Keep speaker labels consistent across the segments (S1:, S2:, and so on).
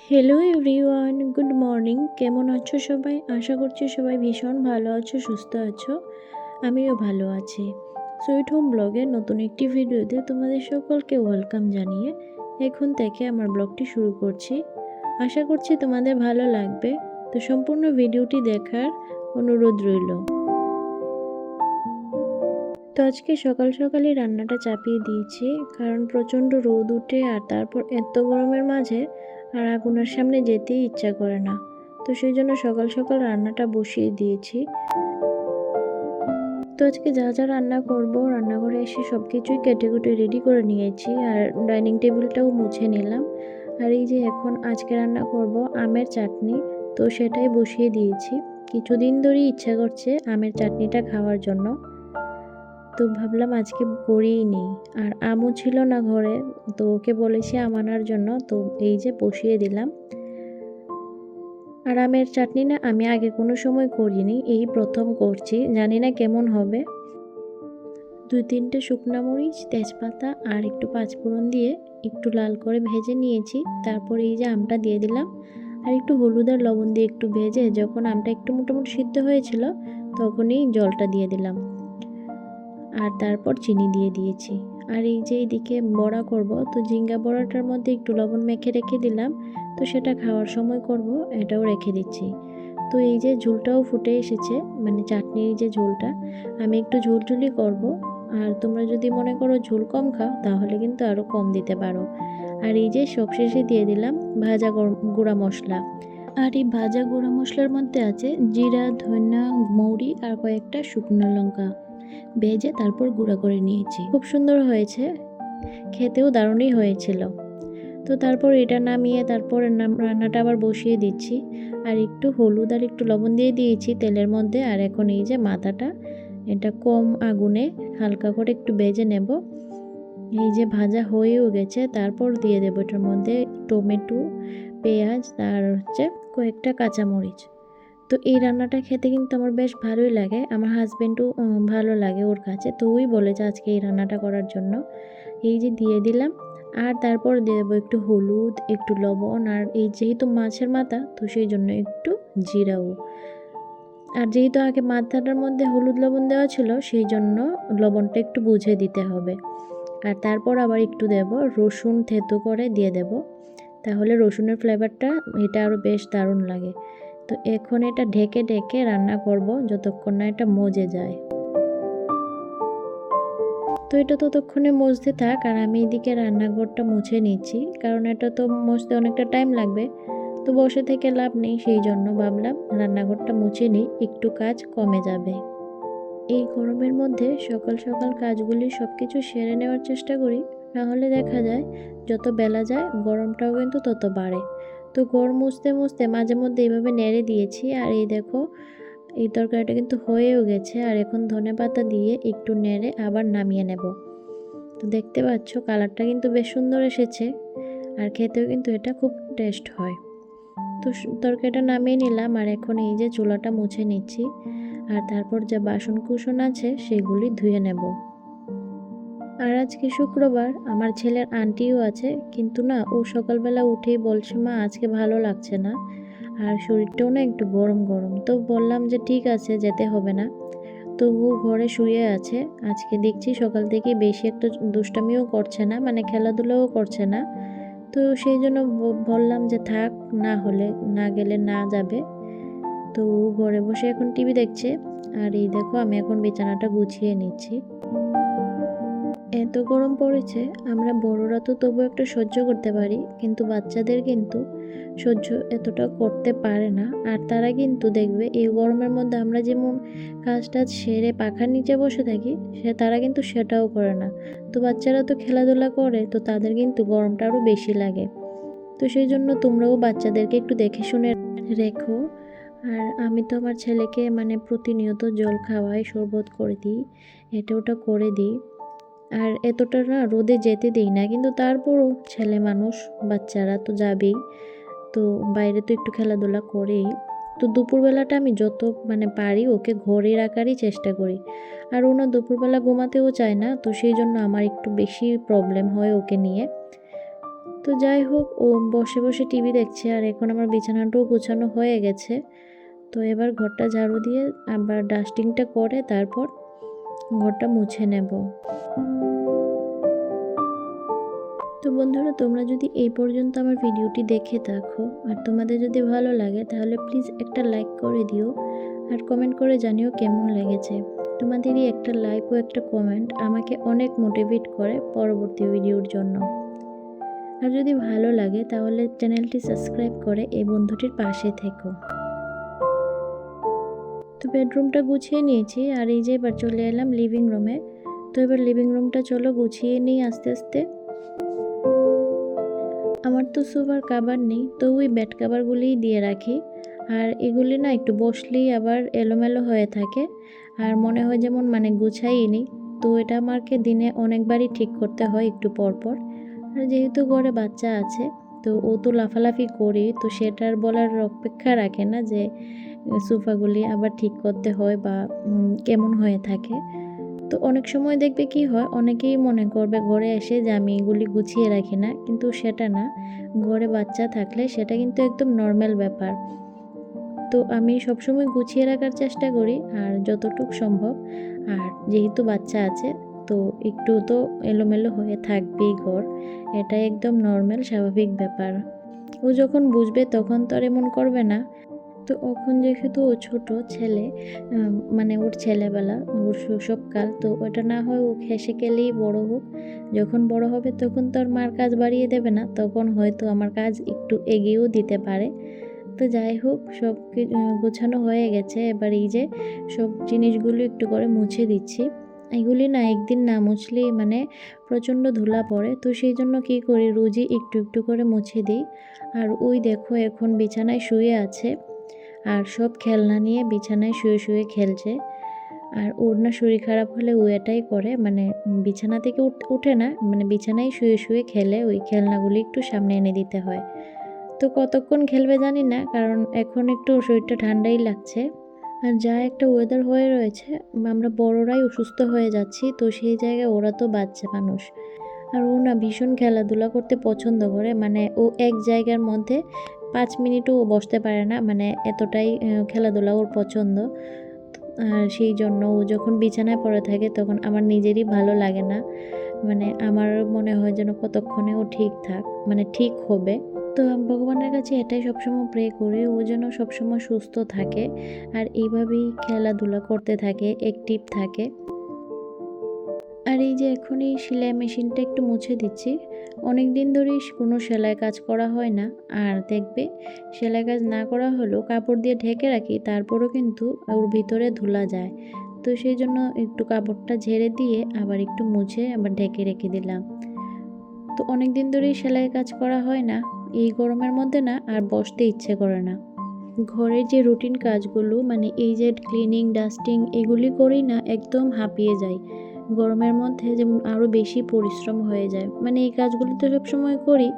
S1: Hello everyone, good morning. কেমন আছো সবাই? আশা করছি সবাই ভীষণ ভালো আছো, সুস্থ আছো। আমিও ভালো আছি। সুইট হোম ব্লগের নতুন একটি ভিডিওতে তোমাদের সকলকে ওয়েলকাম জানিয়ে এখন থেকে আমার ব্লগটি শুরু করছি। আশা করছি তোমাদের ভালো লাগবে। তো সম্পূর্ণ ভিডিওটি দেখার অনুরোধ রইল। তো আজকে সকাল সকালই রান্নাটা চাপিয়ে দিয়েছি, কারণ প্রচণ্ড রোদ উঠে আর তারপর এত গরমের মাঝে আর আগুনের সামনে যেতেই ইচ্ছা করে না। তো সেই জন্য সকাল সকাল রান্নাটা বসিয়ে দিয়েছি। তো আজকে যা যা রান্না করব, রান্নাঘরে এসে সব কিছুই কেটে কুটে রেডি করে নিয়েছি আর ডাইনিং টেবিলটাও মুছে নিলাম। আর এই যে এখন আজকে রান্না করব আমের চাটনি, তো সেটাই বসিয়ে দিয়েছি। কিছুদিন ধরেই ইচ্ছা করছে আমের চাটনিটা খাওয়ার জন্য, তো ভাবলাম আজকে করেই নিই। আর আমও ছিল না ঘরে, তো ওকে বলেছি আম আনার জন্য, তো এই যে বসিয়ে দিলাম। আর আমের চাটনি না আমি আগে কোনো সময় করিনি, এই প্রথম করছি, জানি না কেমন হবে। 2-3টে শুকনো মরিচ, তেজপাতা আর একটু পাঁচফোড়ন দিয়ে একটু লাল করে ভেজে নিয়েছি। তারপর এই যে আমটা দিয়ে দিলাম আর একটু হলুদ আর লবণ দিয়ে একটু ভেজে যখন আমটা একটু মোটামুটি সিদ্ধ হয়েছিল তখনই জলটা দিয়ে দিলাম আর তারপর চিনি দিয়ে দিয়েছি। আর এই যে এইদিকে বড়া করব, তো ঝিঙ্গা বড়াটার মধ্যে একটু লবণ মেখে রেখে দিলাম, তো সেটা খাওয়ার সময় করব, এটাও রেখে দিচ্ছি। তো এই যে ঝোলটাও ফুটে এসেছে, মানে চাটনির যে ঝোলটা, আমি একটু ঝোলঝুলি করব। আর তোমরা যদি মনে করো ঝোল কম খাও তাহলে কিন্তু আরও কম দিতে পারো। আর এই যে সবশেষে দিয়ে দিলাম ভাজা গুঁড়া মশলা। আর এই ভাজা গুঁড়া মশলার মধ্যে আছে জিরা, ধনিয়া, মৌরি আর কয়েকটা শুকনো লঙ্কা ভেজে তারপর গুঁড়া করে নিয়েছি। খুব সুন্দর হয়েছে, খেতেও দারুণই হয়েছিল। তো তারপর এটা নামিয়ে তারপর রান্নাটা আবার বসিয়ে দিচ্ছি। আর একটু হলুদ আর একটু লবণ দিয়ে দিয়েছি তেলের মধ্যে। আর এখন এই যে মাথাটা, এটা কম আগুনে হালকা করে একটু ভেজে নেব। এই যে ভাজা হয়েও গেছে, তারপর দিয়ে দেবো এটার মধ্যে টমেটো, পেঁয়াজ আর হচ্ছে কয়েকটা কাঁচামরিচ। তো এই রান্নাটা খেতে কিন্তু আমার বেশ ভালোই লাগে, আমার হাজব্যান্ডও ভালো লাগে ওর কাছে, তো ওই বলেছে আজকে এই রান্নাটা করার জন্য। এই যে দিয়ে দিলাম আর তারপর দিয়ে দেবো একটু হলুদ, একটু লবণ, আর এই যেহেতু মাছের মাথা তো সেই জন্য একটু জিরাও। আর যেহেতু আগে মাথাটার মধ্যে হলুদ লবণ দেওয়া ছিল সেই জন্য লবণটা একটু বুঝে দিতে হবে। আর তারপর আবার একটু দেব রসুন থেতো করে দিয়ে দেব, তাহলে রসুনের ফ্লেভারটা এটা আরও বেশ দারুণ লাগে। তো এখন এটা ঢেকে ঢেকে রান্না করব যতক্ষণ না এটা মজে যায়। তো এটা ততক্ষণে মজতে থাক আর আমি এদিকে রান্নাঘরটা মুছে নিচ্ছি, কারণ এটা তো মুছতে অনেকটা টাইম লাগবে। তো বসে থেকে লাভ নেই, সেই জন্য ভাবলাম রান্নাঘরটা মুছে নিই, একটু কাজ কমে যাবে। এই গরমের মধ্যে সকাল সকাল কাজগুলি সব কিছু সেরে নেওয়ার চেষ্টা করি, নাহলে দেখা যায় যত বেলা যায় গরমটাও কিন্তু তত বাড়ে। তো ঘর মুছতে মুছতে মাঝে মধ্যে এইভাবে নেড়ে দিয়েছি আর এই দেখো এই তরকারিটা কিন্তু হয়েও গেছে। আর এখন ধনেপাতা দিয়ে একটু নেড়ে আবার নামিয়ে নেব। তো দেখতে পাচ্ছ কালারটা কিন্তু বেশ সুন্দর এসেছে আর খেতেও কিন্তু এটা খুব টেস্ট হয়। তো তরকারিটা নামিয়ে নিলাম আর এখন এই যে চুলাটা মুছে নিচ্ছি আর তারপর যে বাসন কুসন আছে সেগুলি ধুয়ে নেব। আর আজকে শুক্রবার, আমার ছেলের আন্টিও আছে, কিন্তু না ও সকালবেলা উঠেই বলছে মা আজকে ভালো লাগছে না আর শরীরটাও না একটু গরম গরম। তো বললাম যে ঠিক আছে যেতে হবে না। তো ও ঘরে শুয়ে আছে, আজকে দেখছি সকাল থেকে বেশি একটা দুষ্টামিও করছে না, মানে খেলাধুলাও করছে না। তো সেই জন্য বললাম যে থাক, না হলে না গেলে না যাবে। তো ও ঘরে বসে এখন টিভি দেখছে আর এই দেখো আমি এখন বিছানাটা গুছিয়ে নিচ্ছি। এত গরম পড়েছে, আমরা বড়রা তো তবু একটু সহ্য করতে পারি, কিন্তু বাচ্চাদের কিন্তু সহ্য এতটা করতে পারে না। আর তারা কিন্তু দেখবে এই গরমের মধ্যে আমরা যেমন কাজটা সেরে পাখার নিচে বসে থাকি, তারা কিন্তু সেটাও করে না। তো বাচ্চারা তো খেলাধুলা করে, তো তাদের কিন্তু গরমটা আরও বেশি লাগে। তো সেই জন্য তোমরাও বাচ্চাদেরকে একটু দেখে শুনে রেখো। আর আমি তো আমার ছেলেকে মানে প্রতিনিয়ত জল খাওয়াই, শরবত করে দিই, এটা ওটা করে দিই। আর এতটা না রোদে যেতে দিই না, কিন্তু তারপরও ছেলে মানুষ, বাচ্চারা তো যাবেই, তো বাইরে তো একটু খেলাধুলা করেই। তো দুপুরবেলাটা আমি যত মানে পারি ওকে ঘরে রাখারই চেষ্টা করি। আর ও না দুপুরবেলা ঘুমাতেও চায় না, তো সেই জন্য আমার একটু বেশি প্রবলেম হয় ওকে নিয়ে। তো যাই হোক, ও বসে বসে টিভি দেখছে আর এখন আমার বিছানাটাও গোছানো হয়ে গেছে। তো এবার ঘরটা ঝাড়ু দিয়ে আবার ডাস্টিংটা করে তারপর ঘরটা মুছে নেব। তো বন্ধুরা, তোমরা যদি এই পর্যন্ত আমার ভিডিওটি দেখে থাকো আর তোমাদের যদি ভালো লাগে তাহলে প্লিজ একটা লাইক করে দিও আর কমেন্ট করে জানিও কেমন লেগেছে। তোমাদেরই একটা লাইক ও একটা কমেন্ট আমাকে অনেক মোটিভেট করে পরবর্তী ভিডিওর জন্য। আর যদি ভালো লাগে তাহলে চ্যানেলটি সাবস্ক্রাইব করে এই বন্ধুটির পাশে থেকো। তো বেডরুমটা গুছিয়ে নিয়েছি আর এই যে এবার চলে এলাম লিভিং রুমে। তো এবার লিভিং রুমটা চলো গুছিয়ে নিই আস্তে আস্তে। আমার তো সোফার কাভার নেই, তো ওই বেড কাভারগুলিই দিয়ে রাখি। আর এগুলি না একটু বসলেই আবার এলোমেলো হয়ে থাকে আর মনে হয় যেমন গুছাই নি। তো এটা আমাকে দিনে অনেকবারই ঠিক করতে হয় একটু পর পর। আর যেহেতু ঘরে বাচ্চা আছে তো ও তো লাফালাফি করি, তো সেটার বলার অপেক্ষা রাখে না যে সোফাগুলি আবার ঠিক করতে হয় বা কেমন হয়ে থাকে। তো অনেক সময় দেখবে কি হয়, অনেকেই মনে করবে ঘরে এসে যে আমি এগুলি গুছিয়ে রাখি না, কিন্তু সেটা না। ঘরে বাচ্চা থাকলে সেটা কিন্তু একদম নর্মাল ব্যাপার। তো আমি সবসময় গুছিয়ে রাখার চেষ্টা করি আর যতটুকু সম্ভব। আর যেহেতু বাচ্চা আছে তো একটু তো এলোমেলো হয়ে থাকবেই ঘর, এটা একদম নর্মাল স্বাভাবিক ব্যাপার। ও যখন বুঝবে তখন তো আর এমন করবে না। তো এখন যেহেতু ও ছোট ছেলে, ওর ছেলেবেলা, ওর শৈশবকাল, তো ওটা না হয় ও হেসে খেলেই বড় হোক। যখন বড় হবে তখন তো আর মার কাজ বাড়িয়ে দেবে না, তখন হয়তো আমার কাজ একটু এগিয়েও দিতে পারে। তো যাই হোক, সব গোছানো হয়ে গেছে। এবার এই যে সব জিনিসগুলো একটু করে মুছে দিচ্ছি। এগুলি না একদিন না মুছলেই প্রচণ্ড ধুলা পড়ে, তো সেই জন্য কী করি, রোজই একটু একটু করে মুছে দিই। আর ওই দেখো এখন বিছানায় শুয়ে আছে আর সব খেলনা নিয়ে বিছানায় শুয়ে শুয়ে খেলছে। আর ওর না শরীর খারাপ হলে ও এটাই করে, বিছানা থেকে উঠে না, বিছানায় শুয়ে শুয়ে খেলে, ওই খেলনাগুলি একটু সামনে এনে দিতে হয়। তো কতক্ষণ খেলবে জানি না, কারণ এখন একটু শরীরটা ঠান্ডাই লাগছে। আর যা একটা ওয়েদার হয়ে রয়েছে, আমরা বড়রাই অসুস্থ হয়ে যাচ্ছি, তো সেই জায়গায় ওরা তো বাচ্চা মানুষ। আর ও না ভীষণ খেলাধুলা করতে পছন্দ করে, ও এক জায়গার মধ্যে 5 মিনিটও বসতে পারে না, এতটাই খেলাধুলা ওর পছন্দ। আর সেই জন্য ও যখন বিছানায় পড়ে থাকে তখন আমার নিজেরই ভালো লাগে না, আমার মনে হয় যেন কতক্ষণে ও ঠিক ঠিক হবে। তো ভগবানের কাছে এটাই সবসময় প্রে করি, ও যেন সবসময় সুস্থ থাকে আর এইভাবেই খেলাধুলা করতে থাকে, অ্যাক্টিভ থাকে। আর এই যে এখন এই সেলাই মেশিনটা একটু মুছে দিচ্ছি। অনেক দিন ধরেই কোনো সেলাই কাজ করা হয় না। আর দেখবে, সেলাই কাজ না করা হলেও কাপড় দিয়ে ঢেকে রাখি, তারপরও কিন্তু ওর ভিতরে ধুলা যায়। তো সেই জন্য একটু কাপড়টা ঝেড়ে দিয়ে আবার একটু মুছে আবার ঢেকে রেখে দিলাম। তো অনেক দিন ধরেই সেলাই কাজ করা হয় না, এই গরমের মধ্যে না আর বসতে ইচ্ছে করে না। ঘরের যে রুটিন কাজগুলো, এই যে ক্লিনিং, ডাস্টিং, এগুলি করেই না একদম হাঁপিয়ে যাই। গরমের মধ্যে যেমন আরও বেশি পরিশ্রম হয়ে যায়, এই কাজগুলো তো সবসময় করি,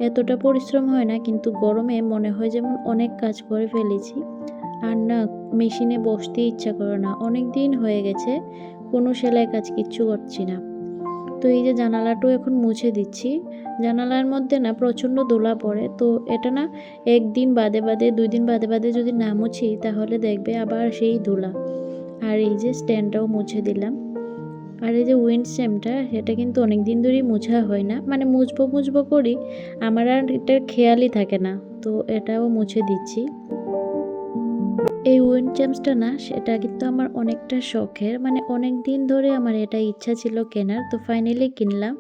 S1: এতটা পরিশ্রম হয় না, কিন্তু গরমে মনে হয় যেমন অনেক কাজ করে ফেলেছি। আর না, মেশিনে বসতে ইচ্ছা করে না, অনেক দিন হয়ে গেছে কোনো সেলাই কাজ কিচ্ছু করছি না। তো এই যে জানালাটাও এখন মুছে দিচ্ছি। জানালার মধ্যে না প্রচণ্ড ধুলা পড়ে, তো এটা না একদিন বাদে বাদে, 2 দিন বাদে বাদে যদি না মুছি তাহলে দেখবে আবার সেই ধুলা। আর এই যে স্ট্যান্ডটাও মুছে দিলাম। আর এই যে উইন্ড স্যামটা, সেটা কিন্তু অনেক দিন ধরেই মোছা হয় না, মুছবো করি, আমার আর এটার খেয়ালই থাকে না, তো এটাও মুছে দিচ্ছি। এই উইন্ড চ্যাম্পসটা না, সেটা কিন্তু আমার অনেকটা শখের, অনেক দিন ধরে আমার এটা ইচ্ছা ছিল কেনার, তো ফাইনালি কিনলাম।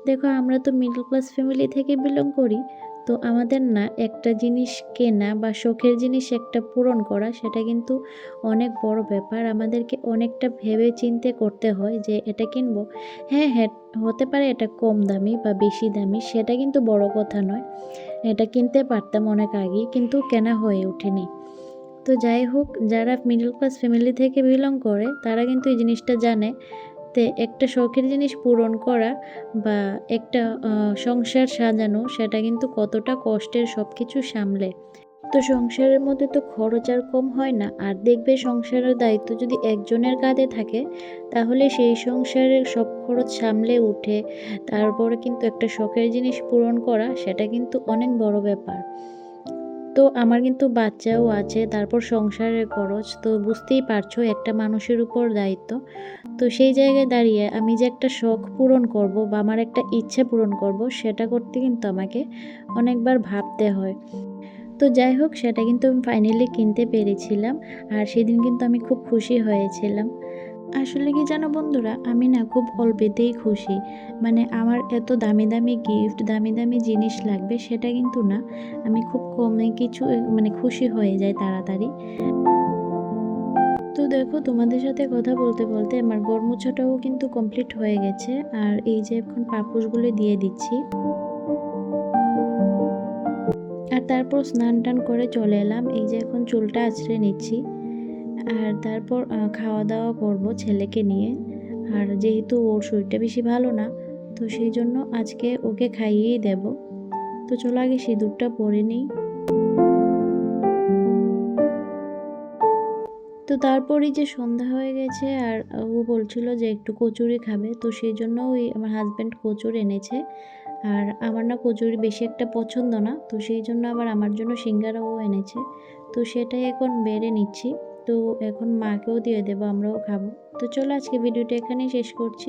S1: দেখো, আমরা তো মিডল ক্লাস ফ্যামিলি থেকে বিলং করি, তো আমাদের না একটা জিনিস কেনা বা শখের জিনিস একটা পূরণ করা, সেটা কিন্তু অনেক বড় ব্যাপার। আমাদেরকে অনেকটা ভেবে চিন্তে করতে হয় যে এটা কিনবো। হ্যাঁ হ্যাঁ, হতে পারে এটা কম দামি বা বেশি দামি, সেটা কিন্তু বড় কথা নয়। এটা কিনতে পারতাম অনেক আগেই, কিন্তু কেনা হয়ে ওঠেনি। তো যাই হোক, যারা মিডল ক্লাস ফ্যামিলি থেকে বিলং করে তারা কিন্তু এই জিনিসটা জানে, তে একটা শখের জিনিস পূরণ করা বা একটা সংসার সাজানো, সেটা কিন্তু কতটা কষ্টের সব কিছু সামলে। তো সংসারের মধ্যে তো খরচ আর কম হয় না। আর দেখবে সংসারের দায়িত্ব যদি একজনের কাঁধে থাকে তাহলে সেই সংসারের সব খরচ সামলে উঠে তারপরে কিন্তু একটা শখের জিনিস পূরণ করা সেটা কিন্তু অনেক বড় ব্যাপার। তো আমার কিন্তু বাচ্চাও আছে, তারপর সংসারের খরচ তো বুঝতেই পারছো একটা মানুষের উপর দায়িত্ব। তো সেই জায়গায় দাঁড়িয়ে আমি যে একটা শখ পূরণ করব বা আমার একটা ইচ্ছে পূরণ করব সেটা করতে কিন্তু আমাকে অনেকবার ভাবতে হয়। তো যাই হোক সেটা কিন্তু আমি ফাইনালি কিনতে পেরেছিলাম। আর সেদিন কিন্তু আমি খুব খুশি হয়েছিলাম। আসলে কি জানো বন্ধুরা, আমি না খুব অল্পেতেই খুশি। মানে আমার এত দামি দামি গিফট, দামি দামি জিনিস লাগবে সেটা কিন্তু না। আমি খুব কমে কিছু মানে খুশি হয়ে যাই তাড়াতাড়ি। তো দেখো তোমাদের সাথে কথা বলতে বলতে আমার ঘর মোছাটাও কিন্তু কমপ্লিট হয়ে গেছে। আর এই যে এখন পাপোশগুলো দিয়ে দিচ্ছি। আর তারপর স্নান টান করে চলে এলাম। এই যে এখন চুলটা আঁচড়ে নিচ্ছি। আর তারপর খাওয়া দাওয়া করব ছেলেকে নিয়ে। আর যেহেতু ওর শরীরটা বেশি ভালো না, তো সেই জন্য আজকে ওকে খাইয়েই দেব। তো চলো আগে সিঁদুরটা পরে নিই। তো তারপরই যে সন্ধ্যা হয়ে গেছে আর ও বলছিল যে একটু কচুরি খাবে, তো সেই জন্য ওই আমার হাজব্যান্ড কচুরি এনেছে। আর আমার না কচুরি বেশি একটা পছন্দ না, তো সেই জন্য আবার আমার জন্য সিঙ্গারাও এনেছে। তো সেটাই এখন বেড়ে নিচ্ছি। তো এখন মাকেও দিয়ে দেবো, আমরাও খাবো। তো চলো আজকে ভিডিওটা এখানেই শেষ করছি।